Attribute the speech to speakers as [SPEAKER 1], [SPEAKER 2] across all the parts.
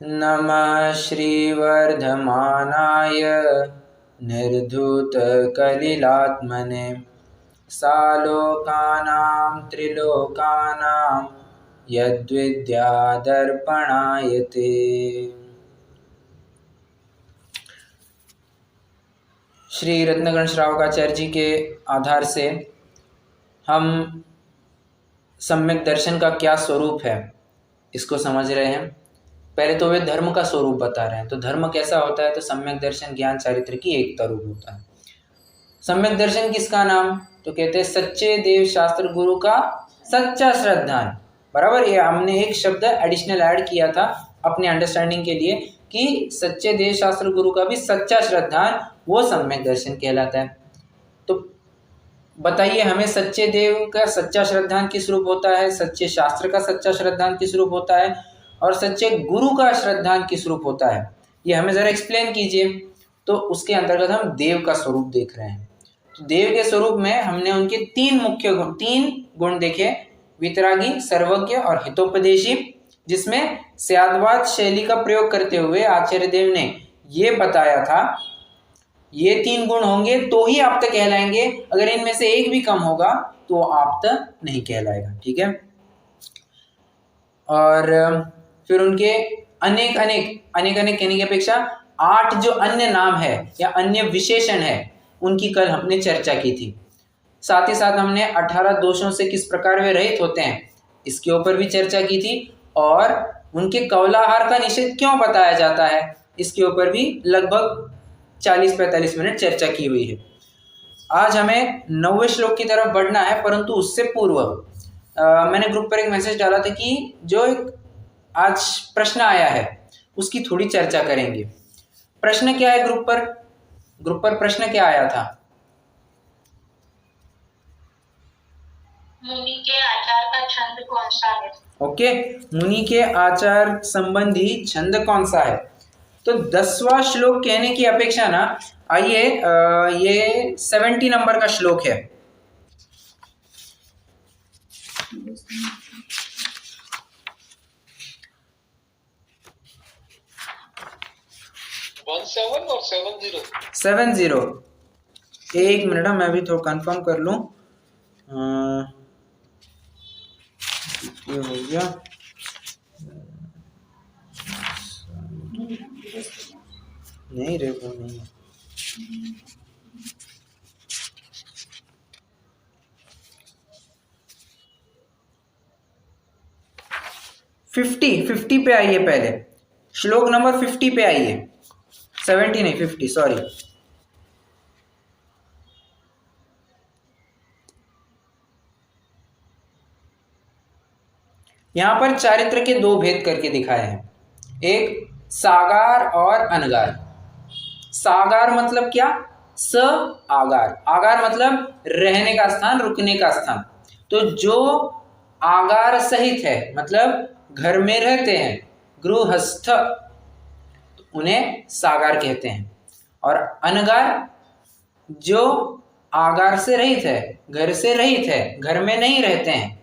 [SPEAKER 1] नमः श्रीवर्धमानाय निर्धूतकलिलात्मने सालोकानां त्रिलोकानां यद्विद्यादर्पणायते। श्री रत्नगण श्रावकाचार्य जी के आधार से हम सम्यक दर्शन का क्या स्वरूप है इसको समझ रहे हैं। पहले तो वे धर्म का स्वरूप बता रहे हैं, तो धर्म कैसा होता है, तो सम्यक दर्शन ज्ञान चारित्र की एकता रूप होता है। सम्यक दर्शन किसका नाम, तो कहते हैं सच्चे देव शास्त्र गुरु का सच्चा श्रद्धान। बराबर, ये हमने एक शब्द एडिशनल ऐड किया था अपने अंडरस्टैंडिंग के लिए कि सच्चे देव शास्त्र गुरु का भी सच्चा श्रद्धान वो सम्यक दर्शन कहलाता है। तो बताइए हमें सच्चे देव का सच्चा श्रद्धान किस रूप होता है, सच्चे शास्त्र का सच्चा श्रद्धान किस रूप होता है, और सच्चे गुरु का श्रद्धान किस रूप होता है, ये हमें ज़रा एक्सप्लेन कीजिए। तो उसके अंतर्गत हम देव का स्वरूप देख रहे हैं। तो देव के स्वरूप में हमने उनके तीन गुण देखे, वितरागी, सर्वज्ञ और हितोपदेशी, जिसमें स्याद्वाद शैली का प्रयोग करते हुए आचार्य देव ने ये बताया था ये तीन गुण होंगे तो ही आप्त कहलाएंगे, अगर इनमें से एक भी कम होगा तो आप्त नहीं कहलाएगा। ठीक है, और फिर उनके अनेक कहने की अपेक्षा 8 जो अन्य नाम है या अन्य विशेषण है उनकी कल हमने चर्चा की थी। साथ ही साथ हमने 18 दोषों से किस प्रकार वे रहित होते हैं इसके ऊपर भी चर्चा की थी, और उनके कौलाहार का निषेध क्यों बताया जाता है इसके ऊपर भी लगभग 40-45 मिनट चर्चा की हुई है। आज हमें 9वें श्लोक की तरफ बढ़ना है, परंतु उससे पूर्व मैंने ग्रुप पर एक मैसेज डाला था कि जो एक आज प्रश्न आया है उसकी थोड़ी चर्चा करेंगे। प्रश्न क्या है ग्रुप पर प्रश्न क्या आया था?
[SPEAKER 2] मुनि के आचार का छंद कौन सा है?
[SPEAKER 1] ओके, मुनि के आचार संबंधी छंद कौन सा है? तो 10वां श्लोक कहने की अपेक्षा ना, आइए ये 70 नंबर का श्लोक है।
[SPEAKER 2] 17 और 70?
[SPEAKER 1] 70। एक मिनट, मैं भी थोड़ा कंफर्म कर लूं। ये हो गया, नहीं रे वो नहीं है। 50 पे आइए, पहले श्लोक नंबर 50 पे आइए, 70 नहीं 50, सॉरी। यहां पर चारित्र के दो भेद करके दिखाए हैं, एक सागार और अनगार। सागार मतलब क्या? स आगार, आगार मतलब रहने का स्थान, रुकने का स्थान। तो जो आगार सहित है मतलब घर में रहते हैं, गृहस्थ, तो उन्हें सागार कहते हैं। और अनगार जो आगार से रहित है, घर से रहित है, घर में नहीं रहते हैं,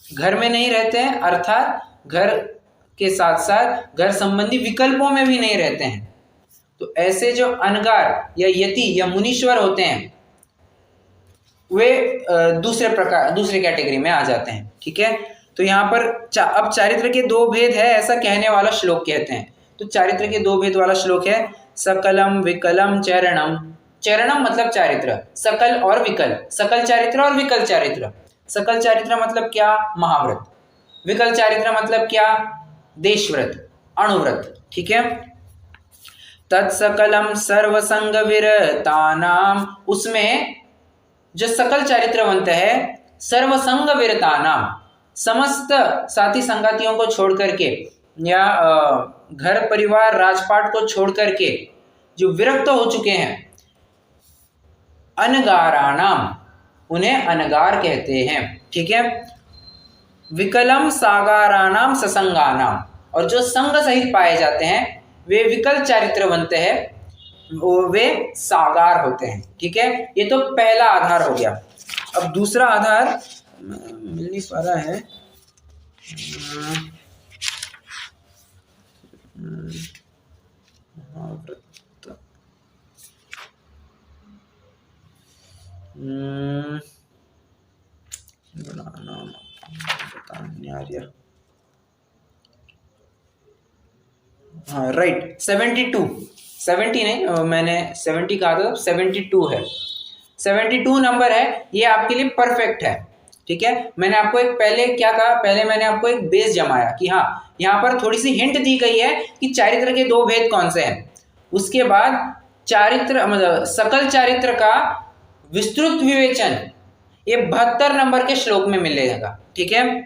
[SPEAKER 1] घर में नहीं रहते हैं अर्थात घर के साथ साथ घर संबंधी विकल्पों में भी नहीं रहते हैं। तो ऐसे जो अनगार या यति या मुनीश्वर होते हैं वे दूसरे कैटेगरी में आ जाते हैं। ठीक है, तो यहाँ पर अब चारित्र के दो भेद है ऐसा कहने वाला श्लोक कहते हैं। तो चारित्र के दो भेद वाला श्लोक है, सकलम विकलम चरणम। चरणम मतलब चारित्र, सकल और विकल, सकल चारित्र और विकल चारित्र। सकल चारित्र मतलब क्या? महाव्रत। विकल चारित्र मतलब क्या? देशव्रत, अणुव्रत। ठीक है, तत्सकलम सर्वसंग विरतानाम, उसमें जो सकल चारित्रवंत है सर्वसंग विरतानाम, समस्त साथी संगातियों को छोड़ करके या घर परिवार राजपाट को छोड़ करके जो विरक्त हो चुके हैं, अनगाराणाम, उन्हें अनगार कहते हैं। ठीक है, विकलम सागाराणाम ससंगानाम, और जो संग सहित पाए जाते हैं वे विकल चारित्रवंत है, वे सागार होते हैं। ठीक है, ये तो पहला आधार हो गया। अब दूसरा आधार मिल नहीं पा रहा है, हाँ राइट, 72, 70 नहीं, मैंने 70 कहा था, 72 है, 72 नंबर है, ये आपके लिए परफेक्ट है। ठीक है, मैंने आपको एक पहले क्या कहा, पहले मैंने आपको एक बेस जमाया कि हाँ यहाँ पर थोड़ी सी हिंट दी गई है कि चारित्र के दो भेद कौन से हैं। उसके बाद चारित्र मतलब सकल चारित्र का विस्तृत विवेचन ये 72 नंबर के श्लोक में मिलेगा। ठीक है,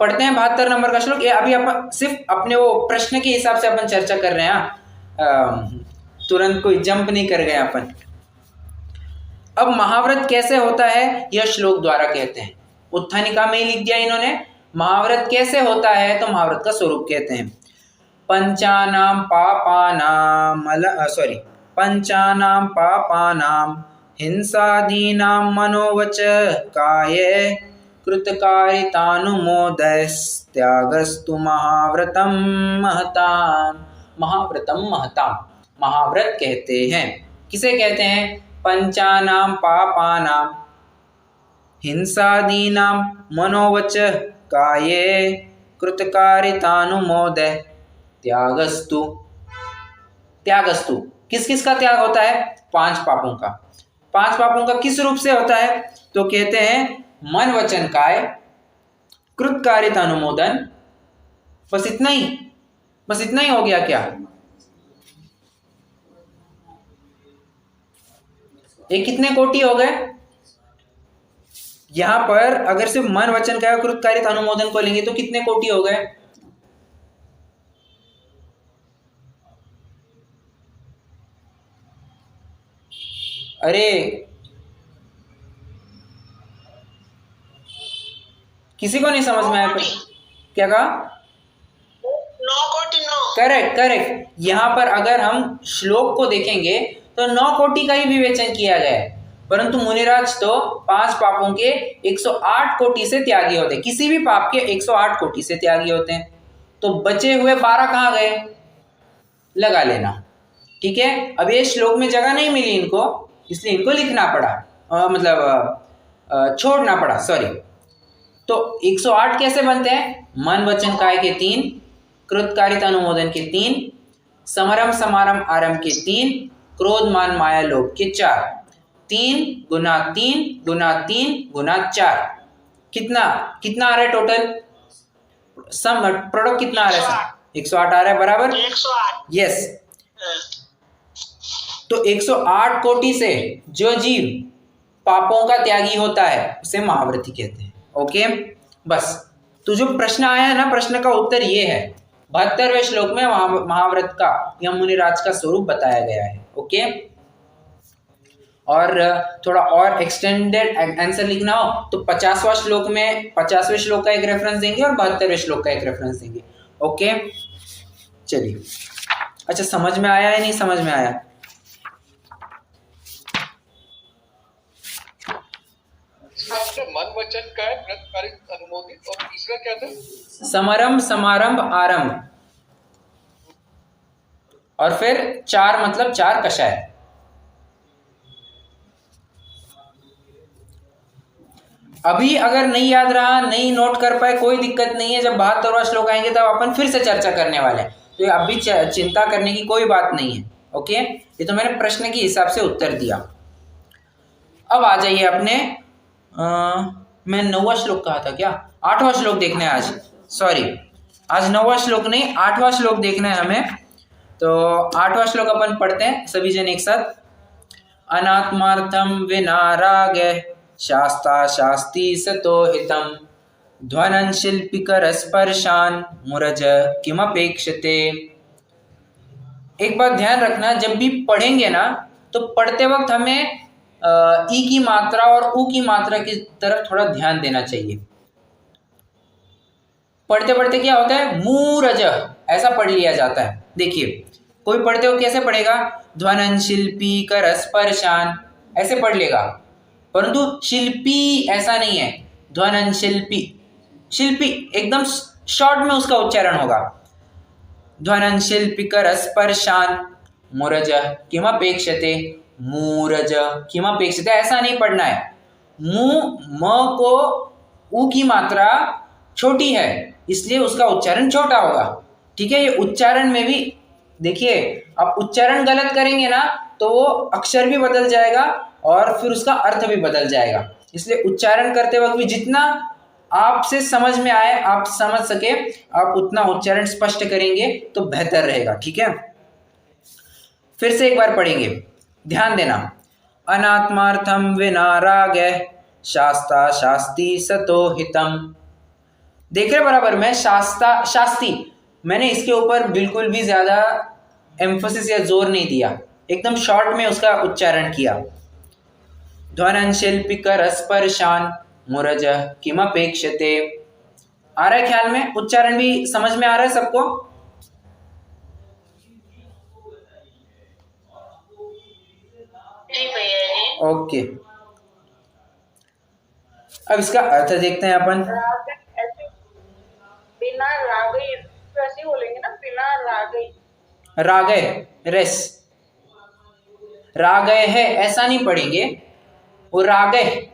[SPEAKER 1] पढ़ते हैं 72 नंबर का श्लोक। ये अभी अपन सिर्फ अपने वो प्रश्न के हिसाब से अपन चर्चा कर रहे हैं, तुरंत कोई जंप नहीं कर गए अपन। अब महाव्रत कैसे होता है यह श्लोक द्वारा कहते हैं, उत्थानिका में ही लिख दिया इन्होंने। महाव्रत कैसे होता है तो महाव्रत का स्वरूप कहते हैं, पंचानाम पापानाम हिंसादीनां मनोवच काये कृतकारितानुमोदस्त्यागस्तु महाव्रतम महताम। महाव्रत कहते हैं, किसे कहते हैं, पंचानाम पापानाम हिंसादीनां मनोवच काये कृतकारितानुमोदय त्यागस्तु। त्यागस्तु किस किस का त्याग होता है, 5 पापों का। 5 पापों का किस रूप से होता है तो कहते हैं मन वचन काय कृतकारित अनुमोदन। बस इतना ही हो गया क्या, ये कितने कोटि हो गए। यहां पर अगर सिर्फ मन वचन काय कृतकारित अनुमोदन को लेंगे तो कितने कोटि हो गए, अरे किसी को नहीं समझ में आया, क्या कहा,
[SPEAKER 2] 9 कोटि 9।
[SPEAKER 1] करेक्ट। यहां पर अगर हम श्लोक को देखेंगे तो 9 कोटि का ही विवेचन किया गया है, परंतु मुनिराज तो 5 पापों के 108 कोटि से त्यागी होते हैं, किसी भी पाप के 108 कोटि से त्यागी होते हैं। तो बचे हुए 12 कहां गए, लगा लेना। ठीक है, अब ये श्लोक में जगह नहीं मिली इनको, इसलिए इनको लिखना पड़ा, छोड़ना पड़ा, सॉरी। तो 108 कैसे बनते हैं, मन वचन काय के 3, कृतकारित अनुमोदन के 3, समरम समारम आरंभ के 3, क्रोध मान माया लोभ के 4, 3 गुना 3 गुना 3 गुना 4, कितना आ रहा है टोटल, सम प्रोडक्ट कितना आ रहा है, 108 आ रहा है, बराबर
[SPEAKER 2] 108।
[SPEAKER 1] यस। तो 108 कोटि से जो जीव पापों का त्यागी होता है उसे महाव्रती कहते हैं। ओके, बस। तो जो प्रश्न आया है ना, प्रश्न का उत्तर ये है, 72वें श्लोक में महाव्रत का या मुनिराज का स्वरूप बताया गया है। ओके, और थोड़ा और एक्सटेंडेड आंसर लिखना हो तो 50वें श्लोक का एक रेफरेंस देंगे और 72वें श्लोक का एक रेफरेंस देंगे। ओके, चलिए। अच्छा, समझ में आया या नहीं समझ में आया,
[SPEAKER 2] मन वचन का कृतकारित अनुमोदित और तीसरा क्या था,
[SPEAKER 1] समरम समारंभ आरंभ, और फिर 4 मतलब 4 कषाय। अभी अगर नहीं याद रहा, नहीं नोट कर पाए, कोई दिक्कत नहीं है, जब 72वां श्लोक आएंगे तब अपन फिर से चर्चा करने वाले हैं, तो अभी चिंता करने की कोई बात नहीं है। ओके, ये तो मैंने प्रश्न के हिसाब से उत्तर दिया। अब आ जाइए अपने मैं 9वां श्लोक कहा था क्या, 8वां श्लोक देखना है आज, सॉरी आज 9वां श्लोक नहीं 8वां श्लोक देखना है हमें। तो 8वां श्लोक अपन पढ़ते हैं सभी जन एक साथ। अनात्मार्थम विना राग शास्ता शास्ति सतो हितम ध्वनन शिल्पिकर स्पर्शान मुरज किमपेक्षते। एक बात ध्यान रखना, जब भी पढ़ेंगे ना तो पढ़ते वक्त हमें ई की मात्रा और उ की मात्रा की तरफ थोड़ा ध्यान देना चाहिए। पढ़ते पढ़ते क्या होता है, मूरज ऐसा पढ़ लिया जाता है। देखिए, कोई पढ़ते हो कैसे पढ़ेगा, ध्वनन शिल्पी कर स्पर्शान ऐसे पढ़ लेगा, परंतु शिल्पी ऐसा नहीं है, ध्वनन शिल्पी, शिल्पी एकदम शॉर्ट में उसका उच्चारण होगा। ध्वनन शिल्पी कर स्पर्शान मुरज किमपेक्षते, मूरज किमपेक्षते ऐसा नहीं पढ़ना है। म को उ की मात्रा छोटी है इसलिए उसका उच्चारण छोटा होगा, ठीक है। ये उच्चारण में भी देखिए, आप उच्चारण गलत करेंगे ना तो वो अक्षर भी बदल जाएगा और फिर उसका अर्थ भी बदल जाएगा। इसलिए उच्चारण करते वक्त भी जितना आपसे समझ में आए, आप समझ सके, आप उतना उच्चारण स्पष्ट करेंगे तो बेहतर रहेगा। ठीक है, फिर से एक बार पढ़ेंगे, ध्यान देना। अनात्मार्थम विना रागः शास्ता शास्ति सतो हितम। देख रहे बराबर, मैं शास्ता शास्ति, मैंने इसके ऊपर बिल्कुल भी ज्यादा एम्फोसिस या जोर नहीं दिया, एकदम शॉर्ट में उसका उच्चारण किया। ध्वनन शिल्पिकर स्पर्शान मुरज किमपेक्षते। आ रहा है ख्याल में? उच्चारण भी समझ में आ रहा है सबको? ओके, अब इसका अर्थ देखते हैं अपन।
[SPEAKER 3] बिना रागे, ऐसे बोलेंगे ना, बिना रागे।
[SPEAKER 1] रागय रेस, रागय है ऐसा नहीं पढ़ेंगे, वो रागय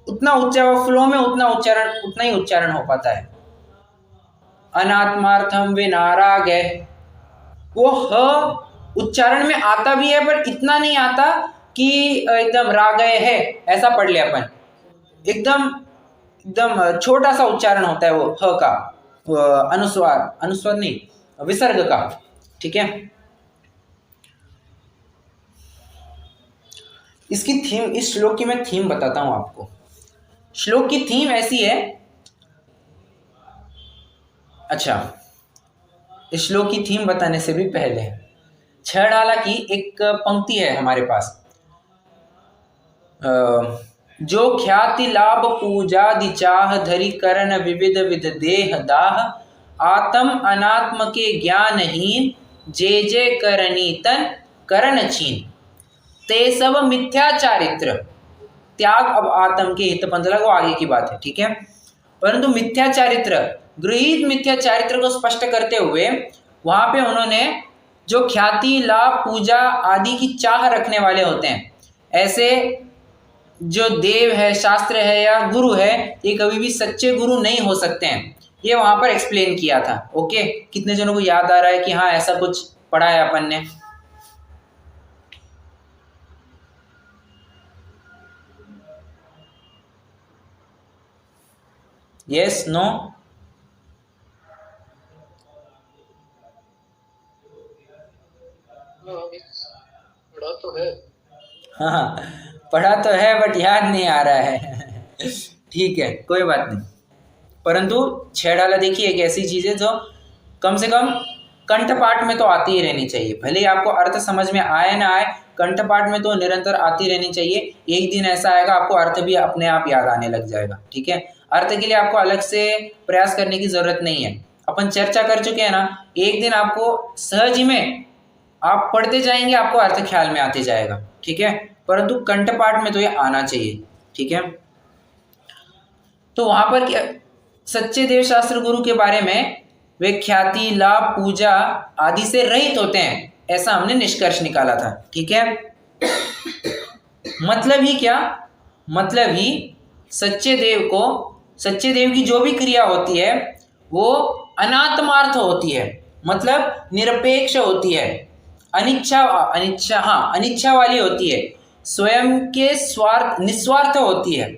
[SPEAKER 1] उतना उच्चारण फ्लो में उतना ही उच्चारण हो पाता है। अनात्मार्थम विना रागय, वो ह उच्चारण में आता भी है पर इतना नहीं आता कि एकदम रागय है ऐसा पढ़ ले अपन। एकदम एकदम छोटा सा उच्चारण होता है वो ह का, अनुस्वार नहीं, विसर्ग का। ठीक है, इसकी थीम, इस श्लोक की मैं थीम बताता हूं आपको। श्लोक की थीम ऐसी है, अच्छा इस श्लोक की थीम बताने से भी पहले छड़ाला की एक पंक्ति है हमारे पास, जो ख्याति लाभ पूजादि चाह धरि करन विविध विध देह दाह, आत्म अनात्म के ज्ञानहीन जे जे करनी तन करन छीन, ते सब मिथ्या चारित्र त्याग। अब आत्म के हित पंथ वो आगे की बात है। ठीक है, परंतु मिथ्या चारित्र, गृहीत मिथ्या चारित्र को स्पष्ट करते हुए वहां पे उन्होंने जो ख्याति लाभ पूजा आदि की चाह रखने वाले होते हैं, ऐसे जो देव है, शास्त्र है या गुरु है, ये कभी भी सच्चे गुरु नहीं हो सकते हैं। ये वहां पर एक्सप्लेन किया था। ओके, कितने जनों को याद आ रहा है कि हाँ ऐसा कुछ पढ़ा है अपन ने? Yes, no?
[SPEAKER 2] पढ़ा तो है।
[SPEAKER 1] हाँ, पढ़ा तो है बट याद नहीं आ रहा है। ठीक है, कोई बात नहीं। परंतु छेड़ाला देखिए एक ऐसी चीज है जो कम से कम कंठपाठ में तो आती ही रहनी चाहिए। भले ही आपको अर्थ समझ में आए ना आए, कंठपाठ में तो निरंतर आती रहनी चाहिए। एक दिन ऐसा आएगा आपको अर्थ भी अपने आप याद आने लग जाएगा। ठीक है, अर्थ के लिए आपको अलग से प्रयास करने की जरूरत नहीं है। अपन चर्चा कर चुके हैं ना, एक दिन आपको सहज ही में आप पढ़ते जाएंगे, आपको अर्थ ख्याल में आते जाएगा। ठीक है, परंतु कंठपाठ में तो ये आना चाहिए। ठीक है, तो वहां पर क्या सच्चे देव शास्त्र गुरु के बारे में वे ख्याति लाभ पूजा आदि से रहित होते हैं, ऐसा हमने निष्कर्ष निकाला था। ठीक है, मतलब ही क्या? मतलब ही सच्चे देव की जो भी क्रिया होती है वो अनात्मार्थ होती है, मतलब निरपेक्ष होती है, अनिच्छा वाली होती है, स्वयं के निस्वार्थ होती है।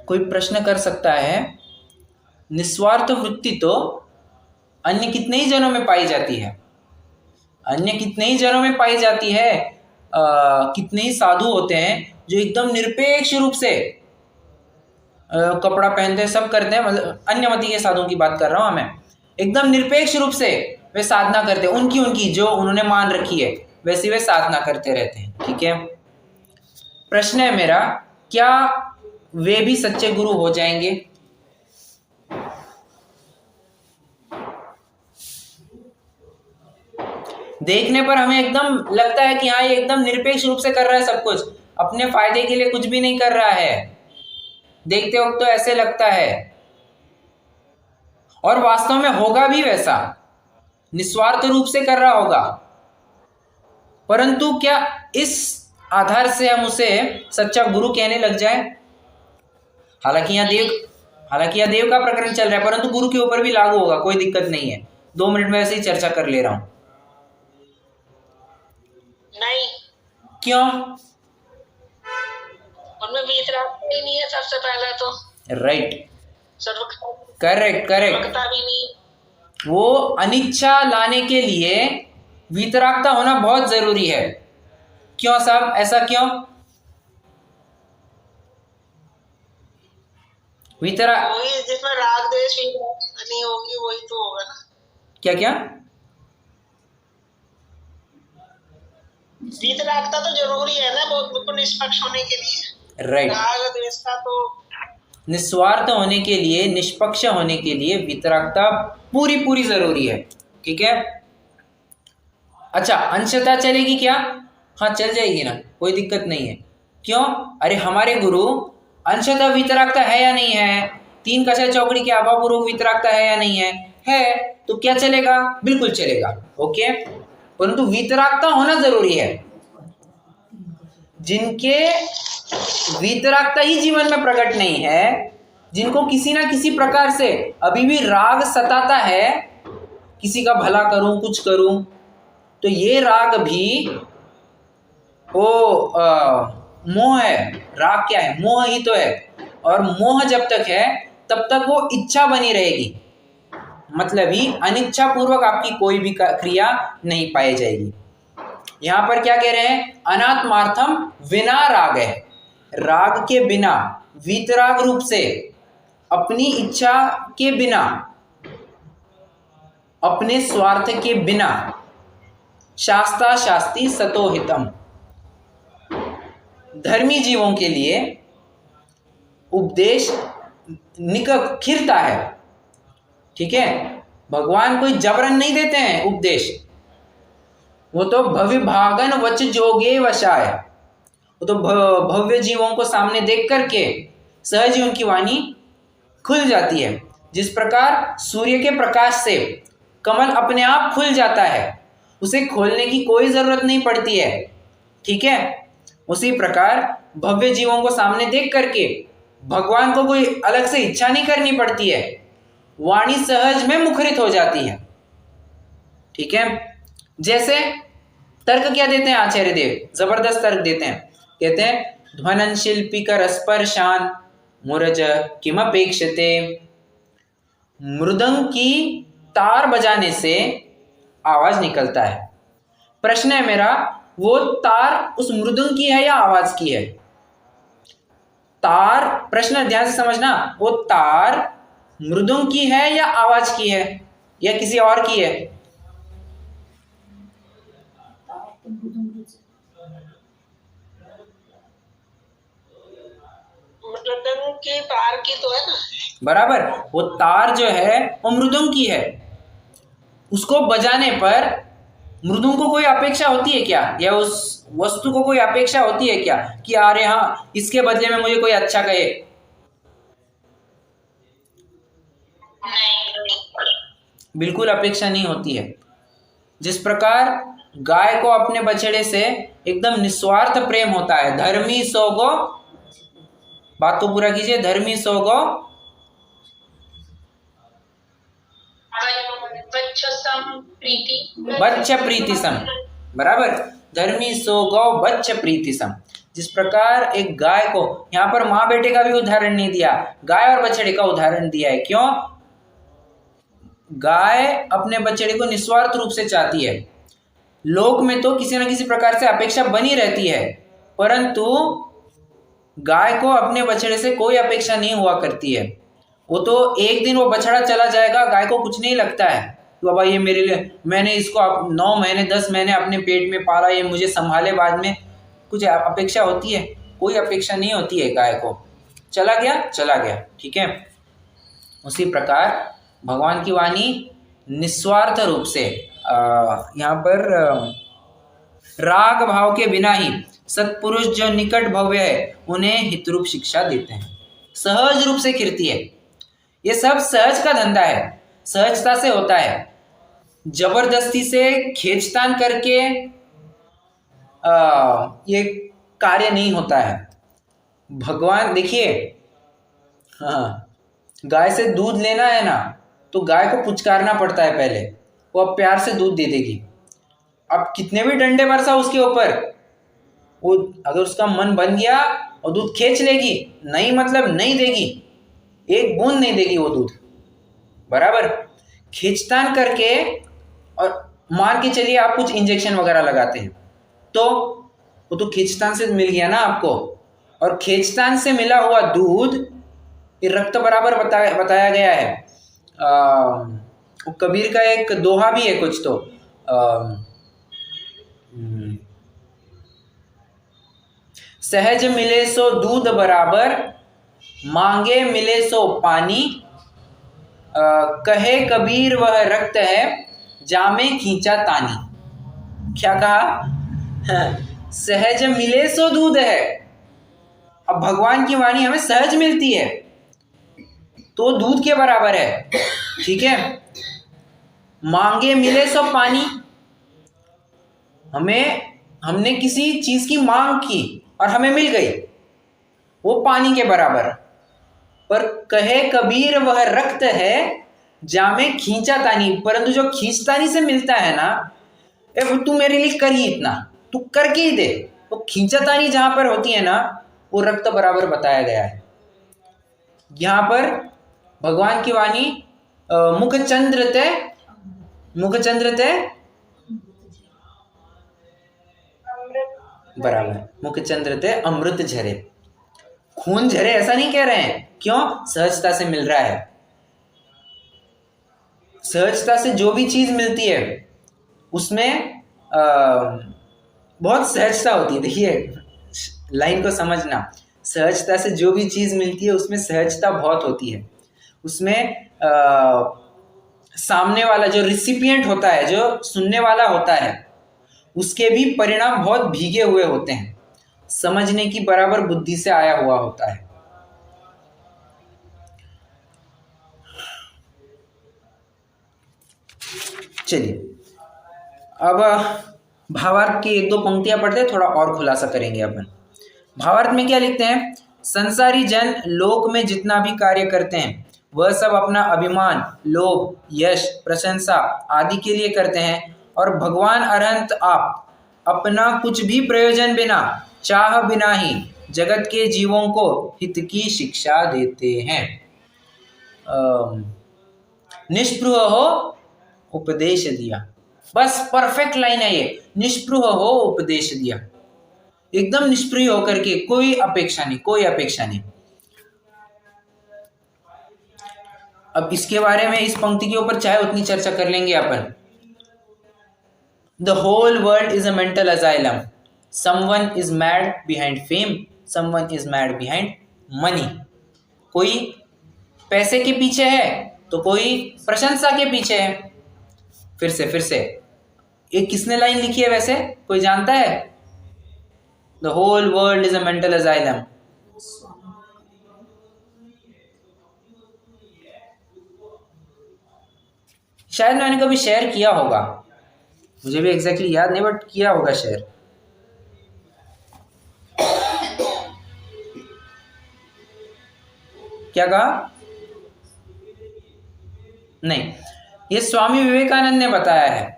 [SPEAKER 1] कोई प्रश्न कर सकता है, निस्वार्थ वृत्ति तो अन्य कितने ही जनों में पाई जाती है, कितने ही साधु होते हैं जो एकदम निरपेक्ष रूप से कपड़ा पहनते हैं, सब करते हैं, मतलब अन्य मति के साधुओं की बात कर रहा हूं मैं, एकदम निरपेक्ष रूप से वे साधना करते हैं, उनकी जो उन्होंने मान रखी है वैसी वे साधना करते रहते हैं। ठीक है, प्रश्न है मेरा, क्या वे भी सच्चे गुरु हो जाएंगे? देखने पर हमें एकदम लगता है कि हाँ ये एकदम निरपेक्ष रूप से कर रहा है, सब कुछ अपने फायदे के लिए कुछ भी नहीं कर रहा है, देखते वक्त तो ऐसे लगता है, और वास्तव में होगा भी वैसा, निस्वार्थ रूप से कर रहा होगा। परंतु क्या इस आधार से हम उसे सच्चा गुरु कहने लग जाए? हालांकि यहाँ हालांकि यह देव का प्रकरण चल रहा है, परंतु गुरु के ऊपर भी लागू होगा, कोई दिक्कत नहीं है। 2 मिनट में ऐसे ही चर्चा कर ले रहा हूं।
[SPEAKER 3] नहीं,
[SPEAKER 1] क्यों?
[SPEAKER 3] उनमें वीतरागता ही नहीं है सबसे पहले तो।
[SPEAKER 1] राइट,
[SPEAKER 3] सर्वकता
[SPEAKER 1] करेक्ट।
[SPEAKER 3] भी नहीं।
[SPEAKER 1] वो अनिच्छा लाने के लिए वीतरागता होना बहुत जरूरी है। क्यों साहब, ऐसा क्यों?
[SPEAKER 3] वही जिसमें राग द्वेष नहीं होगी वही तो होगा ना।
[SPEAKER 1] क्या क्या?
[SPEAKER 3] वीतरागता तो जरूरी है ना वो बिल्कुल निष्पक्ष होने के लिए।
[SPEAKER 1] राइट,
[SPEAKER 3] राग द्वेष का तो
[SPEAKER 1] निस्वार्थ होने के लिए, निष्पक्ष होने के लिए वीतरागता पूरी जरूरी है। ठीक है। अच्छा, अंशता चलेगी क्या? हाँ, चल जाएगी ना, कोई दिक्कत नहीं है। क्यों? अरे हमारे गुरु अंशतः वीतरागता है या नहीं है? 3 कषाय चौकड़ी के अभावपूर्वक वीतरागता है या नहीं है? है, तो क्या चलेगा? बिल्कुल चलेगा। ओके, परंतु वीतरागता होना जरूरी है। जिनके वीतरागता ही जीवन में प्रकट नहीं है, जिनको किसी ना किसी प्रकार से अभी भी राग सताता है, किसी का भला करूं, कुछ करूं, तो ये राग भी मोह है। राग क्या है? मोह ही तो है। और मोह जब तक है तब तक वो इच्छा बनी रहेगी, मतलब ही अनिच्छा पूर्वक आपकी कोई भी क्रिया नहीं पाई जाएगी। यहां पर क्या कह रहे हैं? अनात्मार्थम विना राग है। राग के बिना, वीतराग रूप से, अपनी इच्छा के बिना, अपने स्वार्थ के बिना, शास्ता शास्ति सतोहितम, धर्मी जीवों के लिए उपदेश खिरता है। ठीक है, भगवान कोई जबरन नहीं देते हैं उपदेश, वो तो भविभागन वच जोगे वशाय, वो तो भव्य जीवों को सामने देख करके सहज ही उनकी वाणी खुल जाती है। जिस प्रकार सूर्य के प्रकाश से कमल अपने आप खुल जाता है, उसे खोलने की कोई जरूरत नहीं पड़ती है। ठीक है, उसी प्रकार भव्य जीवों को सामने देख करके भगवान को कोई अलग से इच्छा नहीं करनी पड़ती है, वाणी सहज में मुखरित हो जाती है। ठीक है, जैसे तर्क क्या देते हैं आचार्य देव? जबरदस्त तर्क देते हैं। कहते हैं ध्वनन शिल्पी कर स्पर्शान मुरज किमपेक्षते, मृदंग की तार बजाने से आवाज निकलता है। प्रश्न है मेरा, वो तार उस मृदंग की है या आवाज की है? तार, प्रश्न ध्यान से समझना, वो तार मृदंग की है या आवाज की है या किसी और की है?
[SPEAKER 3] मृदंग की तार की तो है ना।
[SPEAKER 1] बराबर, वो तार जो है वो मृदंग की है। उसको बजाने पर मृदंग को कोई अपेक्षा होती है क्या, या उस वस्तु को कोई अपेक्षा होती है क्या कि अरे हाँ इसके बदले में मुझे कोई अच्छा कहे? बिल्कुल अपेक्षा नहीं होती है। जिस प्रकार गाय को अपने बछड़े से एकदम निस्वार्थ प्रेम होता है, धर्मी सो गो, बात को पूरा कीजिए, धर्मी सो गो बच्च प्रीति सम, बराबर, धर्मी सो गौ बच्च प्रीति सम। जिस प्रकार एक गाय को, यहां पर माँ बेटे का भी उदाहरण नहीं दिया, गाय और बछड़े का उदाहरण दिया है। क्यों? गाय अपने बछड़े को निस्वार्थ रूप से चाहती है। लोक में तो किसी न किसी प्रकार से अपेक्षा बनी रहती है, परंतु गाय को अपने बछड़े से कोई अपेक्षा नहीं हुआ करती है। वो तो एक दिन वो बछड़ा चला जाएगा, गाय को कुछ नहीं लगता है कि बाबा ये मेरे लिए, मैंने इसको 9 महीने 10 महीने अपने पेट में पाला, ये मुझे संभाले, बाद में कुछ अपेक्षा होती है? कोई अपेक्षा नहीं होती है गाय को। चला गया चला गया। ठीक है, उसी प्रकार भगवान की वाणी निस्वार्थ रूप से यहाँ पर राग भाव के बिना ही सत्पुरुष जो निकट भव्य है उन्हें हितरूप शिक्षा देते हैं, सहज रूप से खिरती है। ये सब सहज का धंधा है, सहजता से होता है। जबरदस्ती से खींचतान करके ये कार्य नहीं होता है। भगवान देखिए, हाँ, गाय से दूध लेना है ना, तो गाय को पुचकारना पड़ता है पहले, वो अब प्यार से दूध दे देगी। अब कितने भी डंडे बरसा उसके ऊपर, वो अगर उसका मन बन गया और दूध खींच लेगी, नहीं मतलब नहीं देगी, एक बूंद नहीं देगी वो दूध। बराबर, खींचतान करके और मान के चलिए आप कुछ इंजेक्शन वगैरह लगाते हैं, तो वो तो खींचतान से मिल गया ना आपको, और खींचतान से मिला हुआ दूध ये रक्त बराबर बताया गया है। कबीर का एक दोहा भी है कुछ, तो सहज मिले सो दूध बराबर, मांगे मिले सो पानी, कहे कबीर वह रक्त है, जामे खींचा तानी। क्या कहा? सहज मिले सो दूध है। अब भगवान की वाणी हमें सहज मिलती है तो दूध के बराबर है, ठीक है। मांगे मिले सो पानी, हमने किसी चीज की मांग की और हमें मिल गई, वो पानी के बराबर। पर कहे कबीर वह रक्त है, जामे खींचा तानी, परंतु जो खींचतानी से मिलता है ना, तू मेरे लिए कर ही इतना, तू करके ही दे। वो खींचातानी जहां पर होती है ना, वो रक्त बराबर बताया गया है। यहां पर भगवान की वाणी मुख चंद्र ते बराबर, मुख चंद्र ते अमृत झरे, खून झरे ऐसा नहीं कह रहे हैं। क्यों? सहजता से मिल रहा है। सहजता से जो भी चीज मिलती है उसमें बहुत सहजता होती है। देखिए लाइन को समझना, सहजता से जो भी चीज मिलती है उसमें सहजता बहुत होती है। उसमें सामने वाला जो रिसिपिएंट होता है, जो सुनने वाला होता है, उसके भी परिणाम बहुत भीगे हुए होते हैं, समझने की बराबर बुद्धि से आया हुआ होता है। चलिए अब भावार्थ की एक दो पंक्तियां पढ़ते हैं, थोड़ा और खुलासा करेंगे अपन। भावार्थ में क्या लिखते हैं? संसारी जन लोक में जितना भी कार्य करते हैं वह सब अपना अभिमान, लोभ, यश, प्रशंसा आदि के लिए करते हैं, और भगवान अरहंत आप अपना कुछ भी प्रयोजन बिना, चाह बिना ही जगत के जीवों को हित की शिक्षा देते हैं। निष्पृह हो उपदेश दिया, बस परफेक्ट लाइन है ये। निष्पृह हो उपदेश दिया, एकदम निष्प्रिय होकर के, कोई अपेक्षा नहीं, कोई अपेक्षा नहीं। अब इसके बारे में, इस पंक्ति के ऊपर चाहे उतनी चर्चा कर लेंगे अपन। The whole world is a mental asylum, someone is mad behind fame, someone is mad behind money. कोई पैसे के पीछे है तो कोई प्रशंसा के पीछे है। फिर से ये किसने लाइन लिखी है वैसे, कोई जानता है? The whole world is a mental asylum, शायद मैंने कभी शेयर किया होगा, मुझे भी एग्जैक्टली याद नहीं, बट किया होगा शेयर। क्या कहा? नहीं, ये स्वामी विवेकानंद ने बताया है।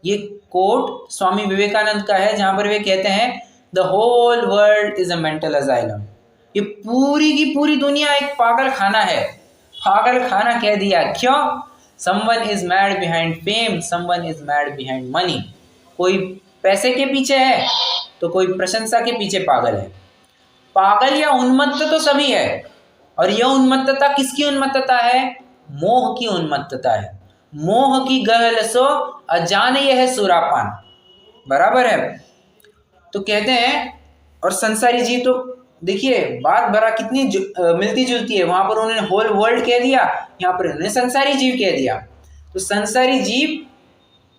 [SPEAKER 1] ये कोट स्वामी विवेकानंद का है, जहां पर वे कहते हैं the whole world is a mental asylum. ये पूरी की पूरी दुनिया एक पागल खाना है। पागल खाना कह दिया, क्यों? Someone is mad behind fame, someone is mad behind money. कोई पैसे के पीछे है तो कोई प्रशंसा के पीछे पागल है। पागल या उन्मत्त तो सभी है, और यह उन्मत्तता किसकी उन्मत्तता है? मोह की उन्मत्तता है। मोह की गहल सो अजान यह सुरापान, बराबर है। तो कहते हैं, और संसारी जीव, तो देखिए बात बड़ा कितनी मिलती जुलती है। वहां पर उन्होंने होल वर्ल्ड कह दिया, यहाँ पर उन्होंने संसारी जीव कह दिया। तो संसारी जीव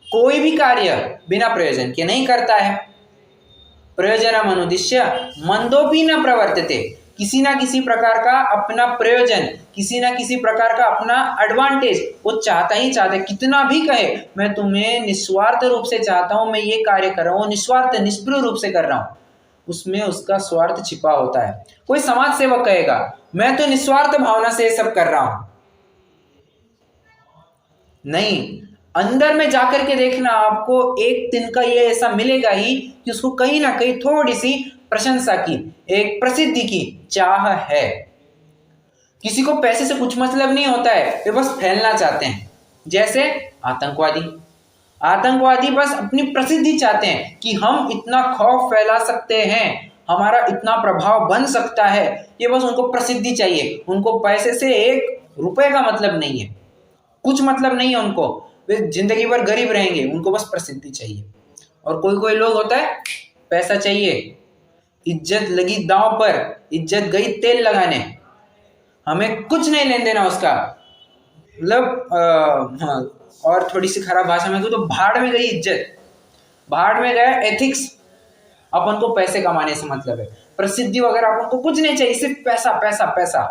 [SPEAKER 1] कोई भी कार्य बिना प्रयोजन के नहीं करता है। प्रयोजनम अनुद्दिश्य मंदोपि न प्रवर्तते, किसी ना किसी प्रकार का अपना प्रयोजन, किसी ना किसी प्रकार का अपना एडवांटेज वो चाहता ही चाहता है। कितना भी कहे मैं तुम्हें निस्वार्थ रूप से चाहता हूं, मैं ये कार्य कर रहा हूँ, निस्वार्थ निष्प्रिय रूप से कर रहा हूँ, उसमें उसका स्वार्थ छिपा होता है। कोई समाज सेवक कहेगा मैं तो निस्वार्थ भावना से ये सब कर रहा हूं। नहीं, अंदर में जाकर के देखना, आपको एक दिन का ये ऐसा मिलेगा ही कि उसको कहीं ना कहीं थोड़ी सी प्रशंसा की, एक प्रसिद्धि की चाह है। किसी को पैसे से कुछ मतलब नहीं होता है, वे बस फैलना चाहते हैं। जैसे आतंकवादी बस अपनी प्रसिद्धि चाहते हैं कि हम इतना खौफ फैला सकते हैं, हमारा इतना प्रभाव बन सकता है। ये बस उनको प्रसिद्धि चाहिए, उनको पैसे से एक रुपए का मतलब नहीं है, कुछ मतलब नहीं है उनको। वे जिंदगी भर गरीब रहेंगे, उनको बस प्रसिद्धि चाहिए। और कोई कोई लोग होता है पैसा चाहिए, इज्जत लगी दांव पर, इज्जत गई तेल लगाने, हमें कुछ नहीं लेन देना उसका, मतलब हाँ, और थोड़ी सी खराब भाषा में तो भाड़ में गई इज्जत, भाड़ में गया एथिक्स। अपन को पैसे कमाने से मतलब है, प्रसिद्धि वगैरह अपन को कुछ नहीं चाहिए, सिर्फ पैसा पैसा पैसा।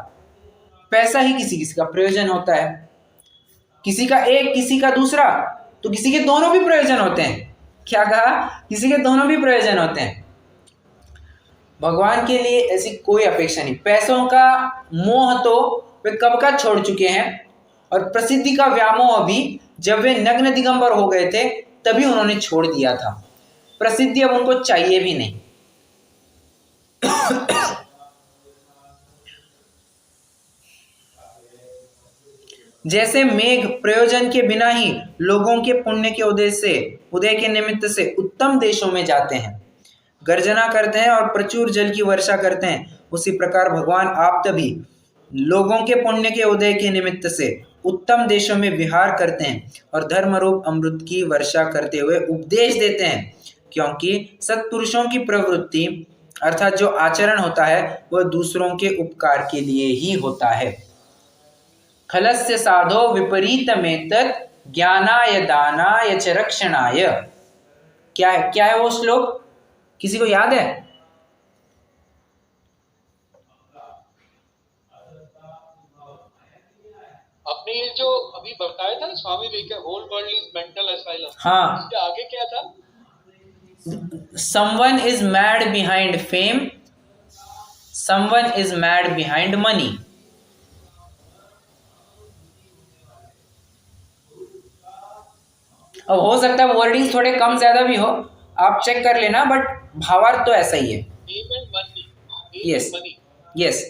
[SPEAKER 1] पैसा ही किसी किसी का प्रयोजन होता है, किसी का एक किसी का दूसरा, तो किसी के दोनों भी प्रयोजन होते हैं। क्या कहा? किसी के दोनों भी प्रयोजन होते हैं। भगवान के लिए ऐसी कोई अपेक्षा नहीं। पैसों का मोह तो वे कब का छोड़ चुके हैं, और प्रसिद्धि का व्यामोह भी जब वे नग्न दिगंबर हो गए थे तभी उन्होंने छोड़ दिया था। प्रसिद्धि अब उनको चाहिए भी नहीं। जैसे मेघ प्रयोजन के बिना ही लोगों के पुण्य के उदय के निमित्त से उत्तम देशों में जाते हैं, गर्जना करते हैं और प्रचुर जल की वर्षा करते हैं, उसी प्रकार भगवान आप तभी लोगों के पुण्य के उदय के निमित्त से उत्तम देशों में विहार करते हैं और धर्म रूप अमृत की वर्षा करते हुए उपदेश देते हैं। क्योंकि सत्पुरुषों की प्रवृत्ति अर्थात जो आचरण होता है वह दूसरों के उपकार के लिए ही होता है। खलस्य साधो विपरीतमेतत् ज्ञानाय दानाय च रक्षणाय। क्या है वो श्लोक? किसी को याद है?
[SPEAKER 2] आपने ये जो अभी बताया था Swami Vivekananda, whole world is mental asylum,
[SPEAKER 1] हाँ,
[SPEAKER 2] इसके आगे क्या था?
[SPEAKER 1] someone is mad behind fame, someone is mad behind money. अब हो सकता है वर्डिंग थोड़े कम ज्यादा भी हो, आप चेक कर लेना, बट भावार्थ तो ऐसा ही है। Yes yes,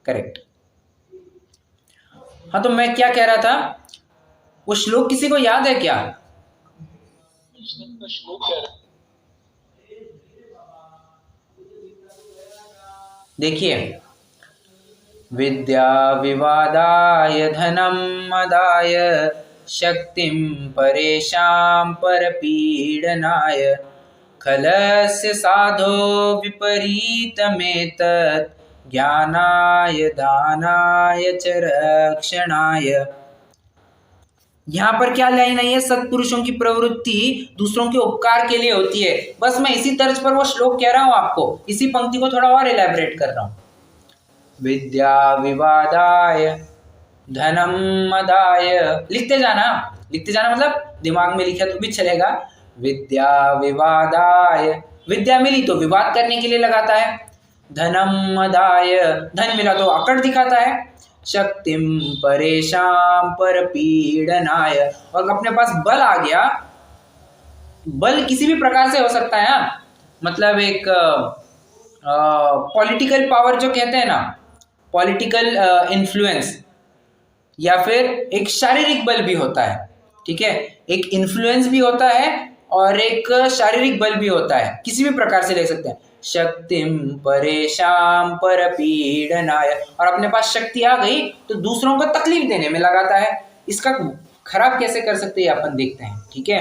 [SPEAKER 1] correct. हाँ, तो मैं क्या कह रहा था, वो श्लोक किसी को याद है क्या?
[SPEAKER 2] श्लोक कह रहा है।
[SPEAKER 1] देखिए, विद्या विवादाय धनम मदाय शक्तिं परेशां परपीडनाय खलस्य साधो विपरीतमेतत् ज्ञानाय दानाय च रक्षणाय। यहाँ पर क्या लाइन आई है? सत्पुरुषों की प्रवृत्ति दूसरों के उपकार के लिए होती है। बस मैं इसी तर्ज पर वो श्लोक कह रहा हूँ आपको, इसी पंक्ति को थोड़ा और इलैबोरेट कर रहा हूँ। विद्या विवादाय धनम मदाय, लिखते जाना मतलब दिमाग में लिखा तो भी चलेगा। विद्या विवादाय, विद्या मिली तो विवाद करने के लिए लगाता है। धनम मदाय, धन मिला तो अकड़ दिखाता है। शक्तिम परेशां परपीडनाय, और अपने पास बल आ गया, बल किसी भी प्रकार से हो सकता है। मतलब एक पॉलिटिकल पावर जो कहते हैं ना, पॉलिटिकल इन्फ्लुएंस, या फिर एक शारीरिक बल भी होता है। ठीक है, एक इन्फ्लुएंस भी होता है और एक शारीरिक बल भी होता है, किसी भी प्रकार से ले सकते हैं। शक्तिम परेशां परपीडनाय, और अपने पास शक्ति आ गई तो दूसरों को तकलीफ देने में लगाता है। इसका खराब कैसे कर सकते हैं अपन देखते हैं। ठीक है,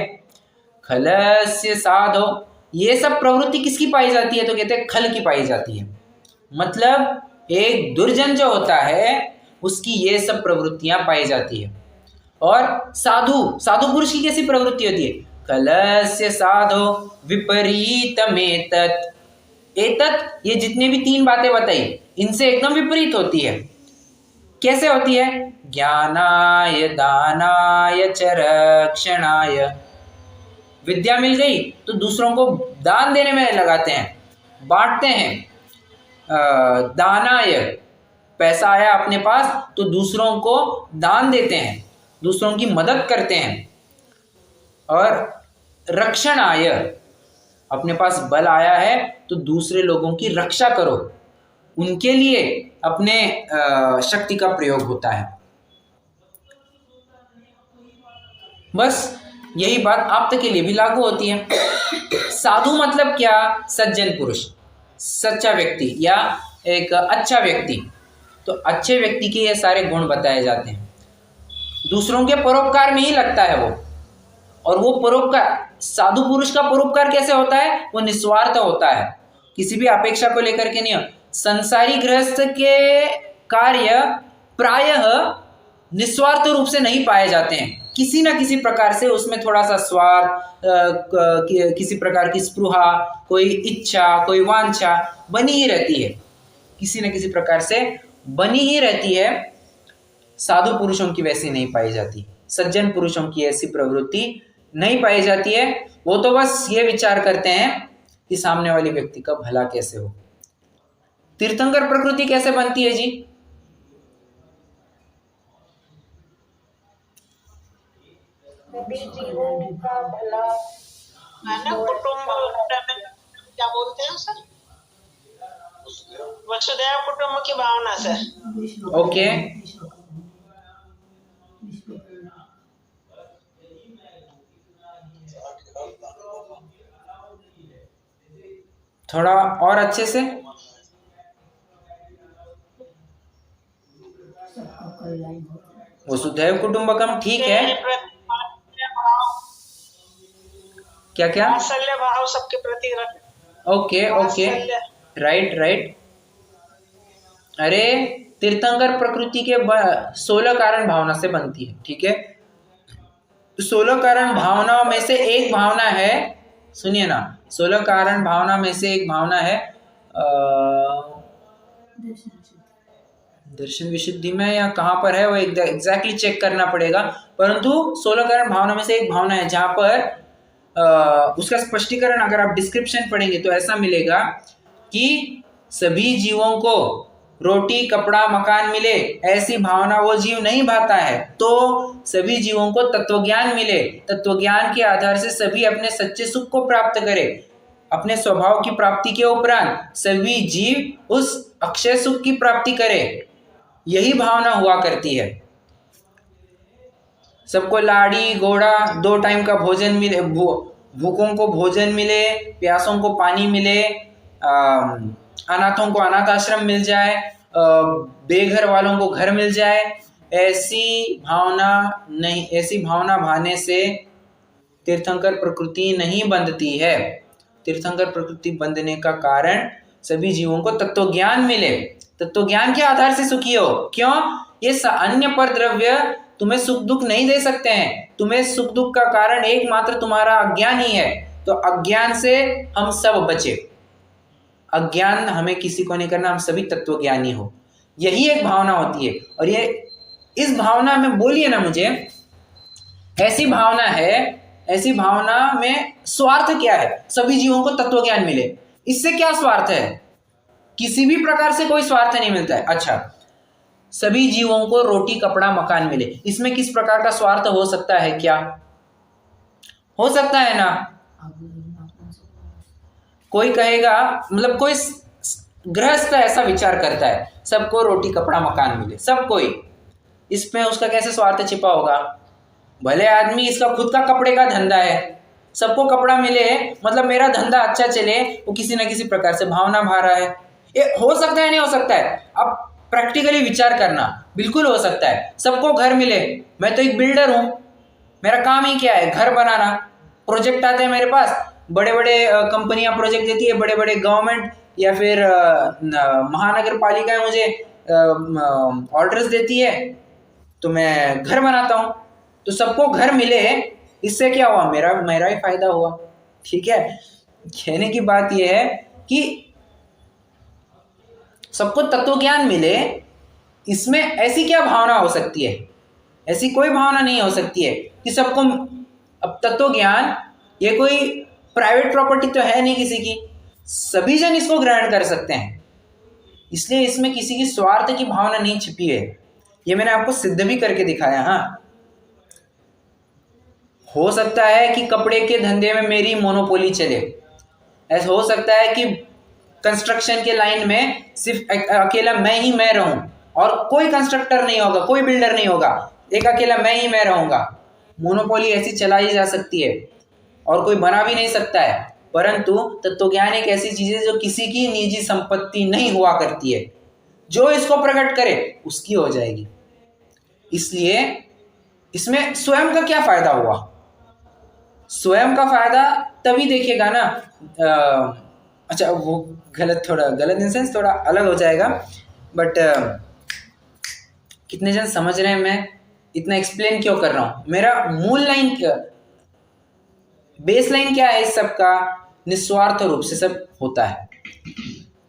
[SPEAKER 1] खलस्य साधो, ये सब प्रवृत्ति किसकी पाई जाती है? तो कहते हैं खल की पाई जाती है। मतलब एक दुर्जन जो होता है उसकी ये सब प्रवृत्तियां पाई जाती है। और साधु पुरुष की कैसी प्रवृत्ति होती है? खलस्य साधो विपरीतमेतत्, एतत्, ये जितने भी तीन बातें बताई इनसे एकदम विपरीत होती है। कैसे होती है? ज्ञानाय दानाय च रक्षणाय। विद्या मिल गई तो दूसरों को दान देने में लगाते हैं, बांटते हैं। दानाय, पैसा आया अपने पास तो दूसरों को दान देते हैं, दूसरों की मदद करते हैं। और रक्षण आय, अपने पास बल आया है तो दूसरे लोगों की रक्षा करो, उनके लिए अपने शक्ति का प्रयोग होता है। बस यही बात आप तक के लिए भी लागू होती है। साधु मतलब क्या? सज्जन पुरुष, सच्चा व्यक्ति या एक अच्छा व्यक्ति। तो अच्छे व्यक्ति के ये सारे गुण बताए जाते हैं। दूसरों के परोपकार में ही लगता है वो, और वो परोपकार, साधु पुरुष का परोपकार कैसे होता है? वो निस्वार्थ होता है, किसी भी अपेक्षा को लेकर के नहीं। संसारी गृहस्थ के कार्य प्रायः निस्वार्थ रूप से नहीं पाए जाते हैं, किसी ना किसी प्रकार से उसमें थोड़ा सा स्वार्थ, किसी प्रकार की स्पृहा, कोई इच्छा, कोई वांछा बनी ही रहती है, किसी न किसी प्रकार से बनी ही रहती है। साधु पुरुषों की वैसी नहीं पाई जाती, सज्जन पुरुषों की ऐसी प्रवृत्ति नहीं पाई जाती है। वो तो बस ये विचार करते हैं कि सामने वाले व्यक्ति का भला कैसे हो। तीर्थंकर प्रकृति कैसे बनती है जी?
[SPEAKER 3] जीवों का भला है ना, कुटुंब क्या बोलते हैं सर, वसुधैव कुटुंब की भावना से।
[SPEAKER 1] ओके, थोड़ा और अच्छे से। वसुधैव कुटुंबकम ठीक है, क्या क्या?
[SPEAKER 3] वात्सल्य भाव सबके प्रति
[SPEAKER 1] ओके ओके, राइट राइट। अरे तीर्थंकर प्रकृति के 16 कारण भावना से बनती है, ठीक है। 16 कारण भावनाओं में से एक भावना है, सुनिए ना, 16 कारण भावना में से एक भावना है दर्शन विशुद्धि में, या कहाँ पर है वो एग्जैक्टली चेक करना पड़ेगा, परंतु 16 कारण भावना में से एक भावना है जहाँ पर उसका स्पष्टीकरण अगर आप डिस्क्रिप्शन पढ़ेंगे तो ऐसा मिलेगा कि सभी जीवों को रोटी कपड़ा मकान मिले ऐसी भावना वो जीव नहीं भाता है, तो सभी जीवों को तत्वज्ञान मिले, तत्वज्ञान के आधार से सभी अपने सच्चे सुख को प्राप्त करे, अपने स्वभाव की प्राप्ति के उपरांत सभी जीव उस अक्षय सुख की प्राप्ति करे, यही भावना हुआ करती है। सबको लाड़ी घोड़ा, 2 टाइम का भोजन मिले, भूखों को भोजन मिले, प्यासों को पानी मिले, अनाथों को अनाथ आश्रम मिल जाए, बेघर वालों को घर मिल जाए, ऐसी भावना नहीं, ऐसी भावना भाने से तीर्थंकर प्रकृति नहीं बंधती है। तीर्थंकर प्रकृति बंधने का कारण सभी जीवों को तत्वज्ञान मिले, तत्वज्ञान के आधार से सुखी हो। क्यों? ये अन्य पर द्रव्य तुम्हें सुख दुख नहीं दे सकते हैं, तुम्हें सुख दुख का कारण एकमात्र तुम्हारा अज्ञान ही है। तो अज्ञान से हम सब बचे, अज्ञान हमें किसी को नहीं करना, हम सभी तत्वज्ञानी हो, यही एक भावना होती है। और ये इस भावना में बोलिए ना मुझे, ऐसी भावना है, ऐसी भावना में स्वार्थ क्या है? सभी जीवों को तत्वज्ञान मिले, इससे क्या स्वार्थ है? किसी भी प्रकार से कोई स्वार्थ नहीं मिलता है। अच्छा, सभी जीवों को रोटी कपड़ा मकान मिले, इसमें किस प्रकार का स्वार्थ हो सकता है? क्या हो सकता है ना? कोई कहेगा, मतलब कोई गृहस्थ ऐसा विचार करता है सबको रोटी कपड़ा मकान मिले, सब कोई, इसमें उसका कैसे स्वार्थ छिपा होगा? भले आदमी इसका खुद का कपड़े का धंधा है, सबको कपड़ा मिले मतलब मेरा धंधा अच्छा चले, वो किसी न किसी प्रकार से भावना भा रहा है। ये हो सकता है, नहीं हो सकता है? अब प्रैक्टिकली विचार करना, बिल्कुल हो सकता है। सबको घर मिले, मैं तो एक बिल्डर हूँ, मेरा काम ही क्या है? घर बनाना। प्रोजेक्ट आते हैं मेरे पास, बड़े बड़े कंपनियां प्रोजेक्ट देती है, बड़े बड़े गवर्नमेंट या फिर महानगर पालिका मुझे ऑर्डर्स देती है, तो मैं घर बनाता हूँ। तो सबको घर मिले, इससे क्या हुआ? मेरा ही फायदा हुआ, ठीक है। कहने की बात यह है कि सबको तत्वज्ञान मिले, इसमें ऐसी क्या भावना हो सकती है? ऐसी कोई भावना नहीं हो सकती है कि सबको, अब तत्वज्ञान ये कोई प्राइवेट प्रॉपर्टी तो है नहीं किसी की, सभी जन इसको ग्रहण कर सकते हैं। इसलिए इसमें किसी की स्वार्थ की भावना नहीं छिपी है। ये मैंने आपको सिद्ध भी करके दिखाया। हाँ, हो सकता है कि कपड़े के धंधे में मेरी मोनोपोली चले, ऐसा हो सकता है कि कंस्ट्रक्शन के लाइन में सिर्फ अकेला मैं रहूं और कोई कंस्ट्रक्टर नहीं होगा, कोई बिल्डर नहीं होगा, एक अकेला मैं रहूंगा। मोनोपोली ऐसी चलाई जा सकती है और कोई बना भी नहीं सकता है। परंतु तत्वज्ञान एक ऐसी चीज है जो किसी की निजी संपत्ति नहीं हुआ करती है, जो इसको प्रकट करे उसकी हो जाएगी। इसलिए इसमें स्वयं का क्या फायदा हुआ? स्वयं का फायदा तभी देखेगा ना। अच्छा, वो गलत इन सेंस थोड़ा अलग हो जाएगा, बट कितने जन समझ रहे हैं मैं इतना एक्सप्लेन क्यों कर रहा हूं? मेरा मूल लाइन क्या, बेस लाइन क्या है इस सब का? निस्वार्थ रूप से सब होता है।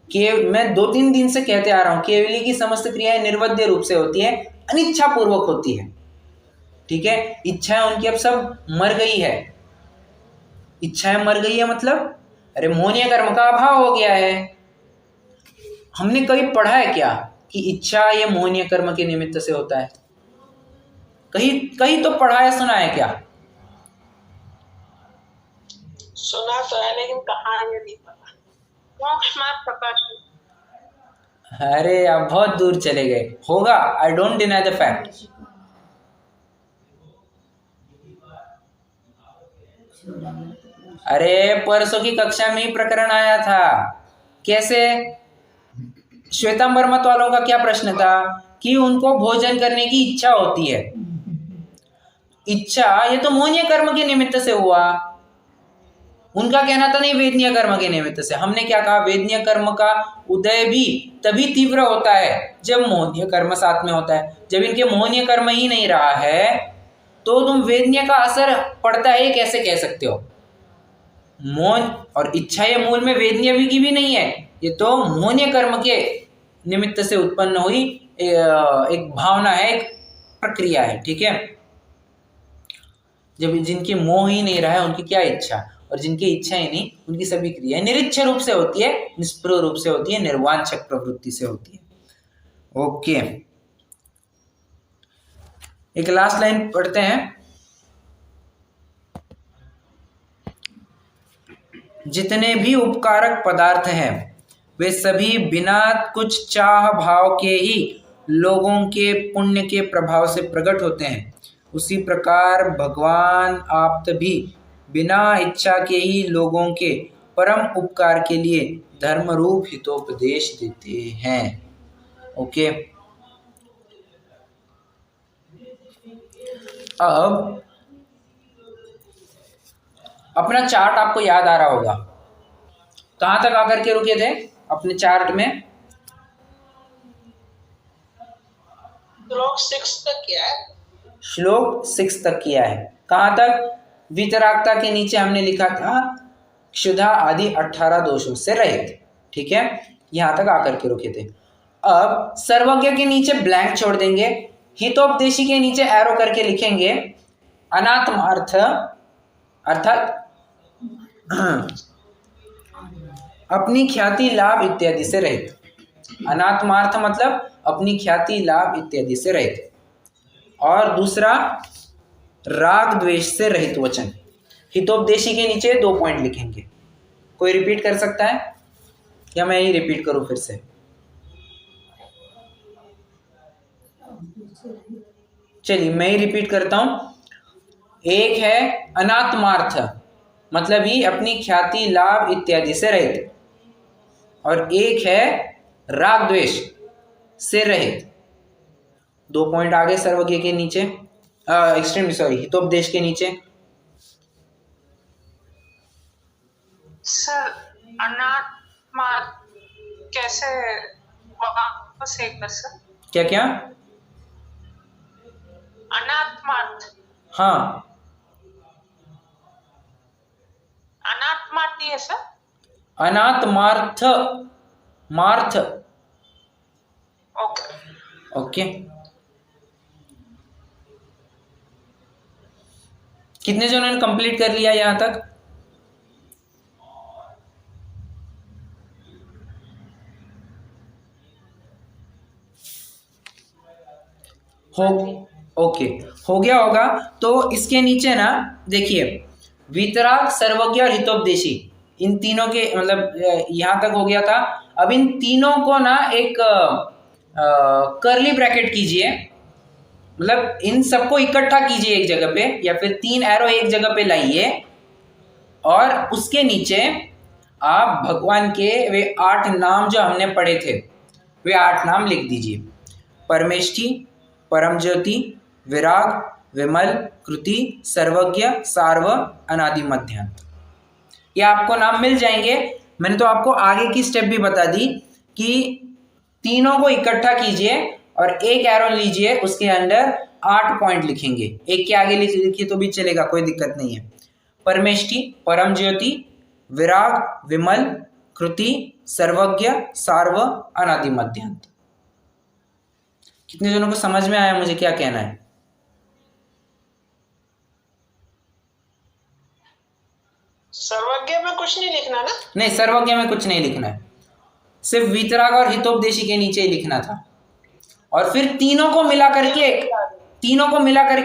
[SPEAKER 1] कि मैं 2-3 दिन से कहते आ रहा हूं, केवली की समस्त क्रियाएं निर्वध्य रूप से होती है, अनिच्छा पूर्वक होती है। ठीक है, इच्छाएं उनकी अब सब मर गई है। इच्छाएं मर गई है मतलब अरे मोहनीय कर्म का अभाव हो गया है। हमने कहीं पढ़ा है क्या कि इच्छा ये मोहनीय कर्म के निमित्त से होता है? कहीं तो पढ़ा है, सुना है क्या?
[SPEAKER 3] सुना तो है लेकिन कहाँ ये नहीं पता। मोक्ष मार्ग प्रकाश।
[SPEAKER 1] अरे आप बहुत दूर चले गए। होगा, I don't deny the fact. अरे परसों की कक्षा में ही प्रकरण आया था। कैसे? श्वेतांबर मत वालों का क्या प्रश्न था कि उनको भोजन करने की इच्छा होती है। इच्छा ये तो मोहनीय कर्म के निमित्त से हुआ। उनका कहना था नहीं, वेदनीय कर्म के निमित्त से। हमने क्या कहा? वेदनीय कर्म का उदय भी तभी तीव्र होता है जब मोहनीय कर्म साथ में होता है। जब इनके मोहनीय कर्म ही नहीं रहा है तो तुम वेदनीय का असर पड़ता है कैसे कह सकते हो? मोहन और इच्छा ये मूल में वेदनीय भी की भी नहीं है, ये तो मोहनीय कर्म के निमित्त से उत्पन्न हुई एक भावना है, एक प्रक्रिया है। ठीक है, जब जिनकी मोह ही नहीं रहा है उनकी क्या इच्छा, और जिनकी इच्छा ही नहीं उनकी सभी क्रियाएं निरीच्छ रूप से होती है, निष्प्रह रूप से होती है, निर्वांछक प्रवृत्ति से होती है। ओके, एक लास्ट लाइन पढ़ते हैं। जितने भी उपकारक पदार्थ हैं वे सभी बिना कुछ चाह भाव के ही लोगों के पुण्य के प्रभाव से प्रकट होते हैं। उसी प्रकार भगवान आप भी बिना इच्छा के ही लोगों के परम उपकार के लिए धर्म रूप हितोपदेश देते हैं। ओके, अब अपना चार्ट आपको याद आ रहा होगा। कहां तक आकर के रुके थे अपने चार्ट में?
[SPEAKER 3] श्लोक 6 तक किया है।
[SPEAKER 1] श्लोक 6 तक किया है। कहां तक? वितरागता के नीचे हमने लिखा था क्षुधा आदि 18 दोषों से रहित। ठीक है, यहां तक आकर के रुके थे। अब सर्वज्ञ के नीचे ब्लैंक छोड़ देंगे, हितोपदेशी के नीचे एरो करके लिखेंगे अनात्मार्थ, अर्थात अपनी ख्याति लाभ इत्यादि से रहित। अनात्मार्थ मतलब अपनी ख्याति लाभ इत्यादि से रहित। और दूसरा राग द्वेष से रहित वचन। हितोपदेशी के नीचे 2 पॉइंट लिखेंगे। कोई रिपीट कर सकता है या मैं ही रिपीट करूं फिर से? चलिए मैं ही रिपीट करता हूं। एक है अनात्मार्थ, मतलब ही अपनी ख्याति लाभ इत्यादि से रहित, और एक है राग द्वेष से रहित। 2 पॉइंट आगे सर्वज्ञ के नीचे, एक्सट्रीमली सॉरी, हितोपदेश के नीचे।
[SPEAKER 3] सर अनात्मा कैसे? वापस एक बार सर।
[SPEAKER 1] क्या क्या?
[SPEAKER 3] अनात्मार्थ।
[SPEAKER 1] हाँ,
[SPEAKER 3] अनात्मार्थ नहीं है सर?
[SPEAKER 1] अनात्मार्थ, मार्थ।
[SPEAKER 3] ओके
[SPEAKER 1] ओके, कितने जनों ने कंप्लीट कर लिया यहां तक? हो ओके, हो गया होगा। तो इसके नीचे ना देखिए, वीतराग, सर्वज्ञ और हितोपदेशी, इन तीनों के मतलब यहाँ तक हो गया था। अब इन तीनों को ना एक कर्ली ब्रैकेट कीजिए, मतलब इन सबको इकट्ठा कीजिए एक जगह पे, या फिर 3 एरो एक जगह पे लाइए, और उसके नीचे आप भगवान के वे 8 नाम जो हमने पढ़े थे, वे 8 नाम लिख दीजिए। परमेष्ठी, परम ज्योति, विराग, विमल, कृति, सर्वज्ञ, सार्व, अनादि, मध्यांत। ये आपको नाम मिल जाएंगे। मैंने तो आपको आगे की स्टेप भी बता दी कि तीनों को इकट्ठा कीजिए और एक एरो लीजिए, उसके अंदर 8 पॉइंट लिखेंगे। एक के आगे लिखिए तो भी चलेगा, कोई दिक्कत नहीं है। परमेष्ठी, परम ज्योति, विराग, विमल, कृति, सर्वज्ञ, सार्व, अनादि, मध्यांत। कितने जनों को समझ में आया मुझे क्या कहना है?
[SPEAKER 3] सर्वज्ञ में कुछ नहीं लिखना ना?
[SPEAKER 1] नहीं, सर्वज्ञ में कुछ नहीं लिखना है, सिर्फ वीतराग और हितोपदेशी के नीचे ही लिखना था। और फिर तीनों को मिला करके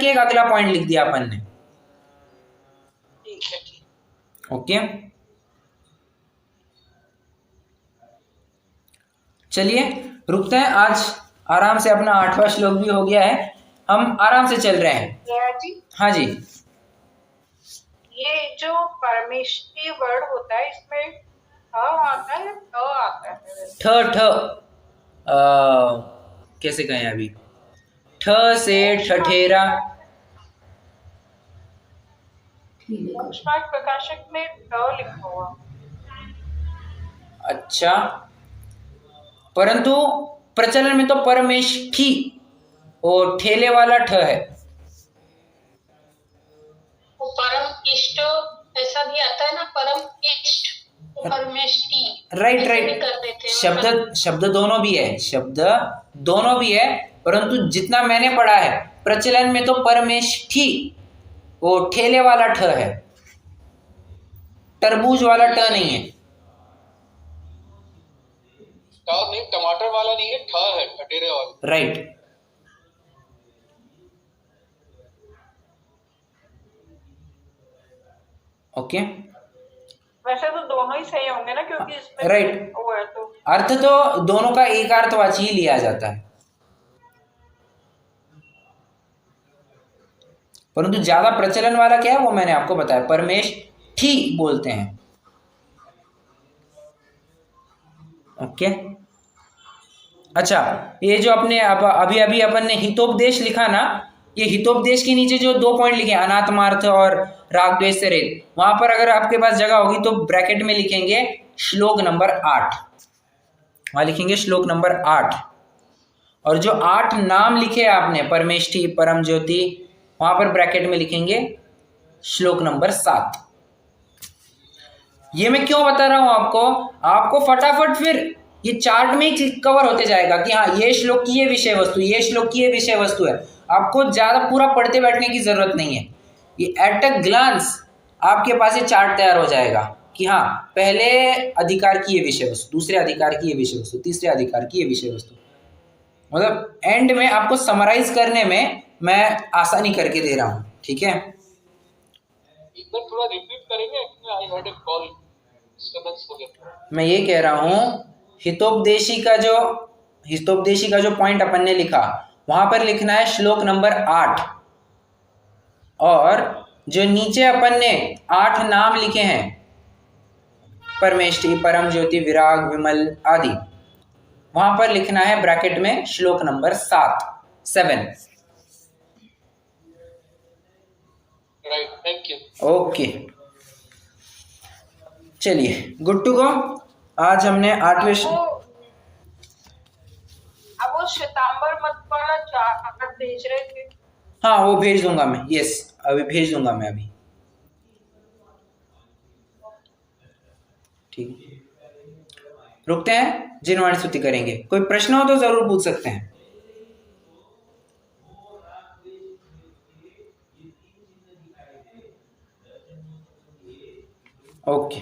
[SPEAKER 1] एक अगला पॉइंट लिख दिया अपन ने।
[SPEAKER 3] ठीक है,
[SPEAKER 1] ओके, चलिए रुकते हैं। आज आराम से अपना 8वां श्लोक भी हो गया है, हम आराम से चल रहे हैं।
[SPEAKER 3] जी।
[SPEAKER 1] हाँ जी,
[SPEAKER 3] ये जो परमेष्ठी वर्ड होता है, इसमें आता है, आता है।
[SPEAKER 1] कैसे कहें अभी, ठ से ठठेरा।
[SPEAKER 3] प्रकाशक में लिखा हुआ।
[SPEAKER 1] अच्छा, परंतु प्रचलन में तो परमेष्ठी और ठेले वाला ठ है।
[SPEAKER 4] वो परम इष्ट ऐसा भी आता है ना, परम इष्ट, परमेष्ठी।
[SPEAKER 1] राइट। शब्द दोनों भी है, शब्द दोनों भी है, परंतु जितना मैंने पढ़ा है प्रचलन में तो परमेष्ठी वो ठेले वाला ठ है, तरबूज वाला ट नहीं है।
[SPEAKER 2] नहीं, टमाटर वाला नहीं है, ठ है, ठटेरे वाला।
[SPEAKER 1] राइट। ओके,
[SPEAKER 3] वैसे तो दोनों ही सही होंगे ना, क्योंकि इसमें
[SPEAKER 1] राइट,
[SPEAKER 3] वो है तो
[SPEAKER 1] अर्थ तो दोनों का एक अर्थवाची ही लिया जाता है, परंतु ज्यादा प्रचलन वाला क्या है वो मैंने आपको बताया, परमेष्ठी बोलते हैं। ओके, अच्छा, ये जो अपने अभी अभी अपन ने हितोपदेश लिखा ना, ये हितोपदेश के नीचे जो 2 पॉइंट लिखे अनात्मार्थ और राग द्वेष से रहित, वहां पर अगर आपके पास जगह होगी तो ब्रैकेट में लिखेंगे श्लोक नंबर 8, वहां लिखेंगे श्लोक नंबर 8, और जो 8 नाम लिखे आपने परमेष्ठी, परम ज्योति, वहां पर ब्रैकेट में लिखेंगे श्लोक नंबर 7। ये मैं क्यों बता रहा हूं आपको फटाफट फिर ये चार्ट में ही कवर होते जाएगा कि हाँ ये श्लोक की ये विषय वस्तु, ये श्लोक की ये विषय वस्तु है। आपको ज्यादा पूरा पढ़ते बैठने की जरूरत नहीं है, ये एट अ ग्लांस आपके पास ये चार्ट तैयार हो जाएगा कि हाँ पहले अधिकार की ये विषय वस्तु, दूसरे अधिकार की ये विषय वस्तु, तीसरे अधिकार की ये विषय वस्तु, मतलब एंड में आपको समराइज करने में मैं आसानी करके दे रहा हूं। ठीक है,
[SPEAKER 2] एक बार थोड़ा रिपीट करेंगे, I had a call disturbance हो गया।
[SPEAKER 1] मैं ये कह रहा हूं हितोपदेशी का जो पॉइंट अपन ने लिखा वहां पर लिखना है श्लोक नंबर 8, और जो नीचे अपन ने 8 नाम लिखे हैं परमेष्ठी, परम ज्योति, विराग, विमल आदि, वहां पर लिखना है ब्रैकेट में श्लोक number 7।
[SPEAKER 2] Right, thank you.
[SPEAKER 1] Okay, चलिए गुड टू गो। आज हमने 8वें
[SPEAKER 3] अब वो श्वेतांबर मत वाला चार्ट भेज रहे थे।
[SPEAKER 1] हाँ वो भेज दूंगा मैं, यस अभी भेज दूंगा मैं अभी। ठीक, रुकते हैं, जिनवाणी स्तुति करेंगे। कोई प्रश्न हो तो जरूर पूछ सकते हैं। ओके।